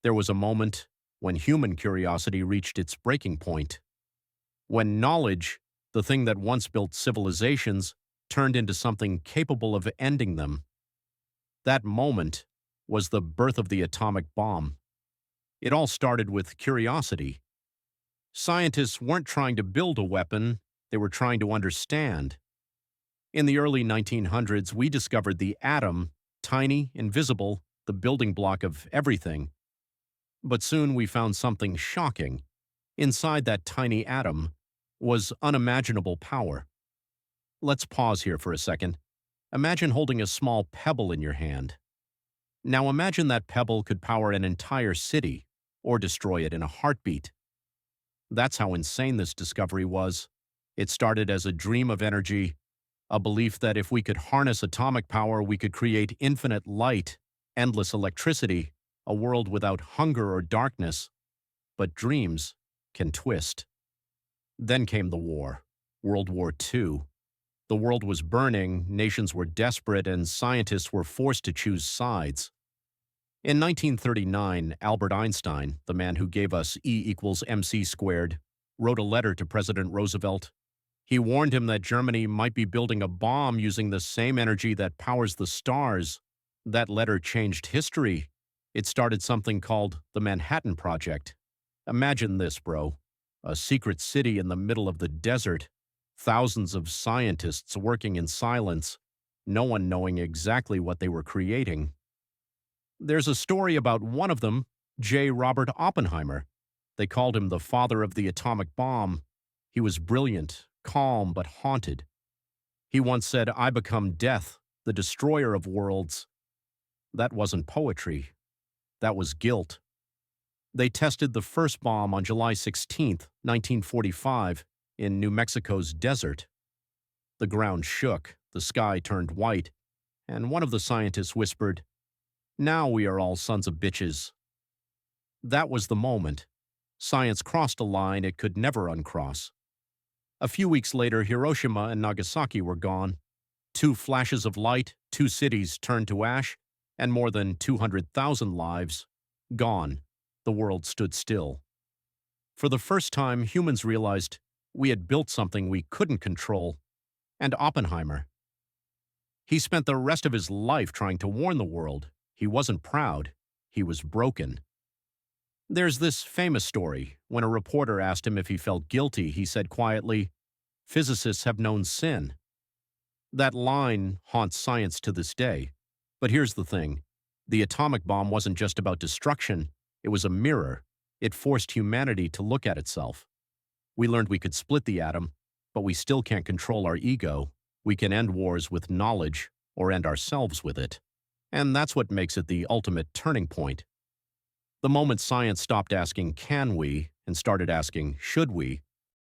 There was a moment when human curiosity reached its breaking point, when knowledge, the thing that once built civilizations, turned into something capable of ending them. That moment was the birth of the atomic bomb. It all started with curiosity. Scientists weren't trying to build a weapon, they were trying to understand. In the early 1900s, we discovered the atom, tiny, invisible, the building block of everything. But soon we found something shocking. Inside that tiny atom was unimaginable power. Let's pause here for a second. Imagine holding a small pebble in your hand. Now imagine that pebble could power an entire city or destroy it in a heartbeat. That's how insane this discovery was. It started as a dream of energy, a belief that if we could harness atomic power, we could create infinite light, endless electricity, a world without hunger or darkness. But dreams can twist. Then came the war, World War II. The world was burning, nations were desperate, and scientists were forced to choose sides. In 1939, Albert Einstein, the man who gave us E=mc², wrote a letter to President Roosevelt. He warned him that Germany might be building a bomb using the same energy that powers the stars. That letter changed history. It started something called the Manhattan Project. Imagine this, bro. A secret city in the middle of the desert. Thousands of scientists working in silence, no one knowing exactly what they were creating. There's a story about one of them, J. Robert Oppenheimer. They called him the father of the atomic bomb. He was brilliant, calm, but haunted. He once said, "I become death, the destroyer of worlds." That wasn't poetry. That was guilt. They tested the first bomb on July 16, 1945, in New Mexico's desert. The ground shook, the sky turned white, and one of the scientists whispered, "Now we are all sons of bitches." That was the moment. Science crossed a line it could never uncross. A few weeks later, Hiroshima and Nagasaki were gone. Two flashes of light, two cities turned to ash, and more than 200,000 lives gone. The world stood still. For the first time, humans realized we had built something we couldn't control. And Oppenheimer. He spent the rest of his life trying to warn the world. He wasn't proud. He was broken. There's this famous story. When a reporter asked him if he felt guilty, he said quietly, "Physicists have known sin." That line haunts science to this day. But here's the thing. The atomic bomb wasn't just about destruction. It was a mirror. It forced humanity to look at itself. We learned we could split the atom, but we still can't control our ego. We can end wars with knowledge or end ourselves with it. And that's what makes it the ultimate turning point. The moment science stopped asking, "Can we?" and started asking, "Should we?"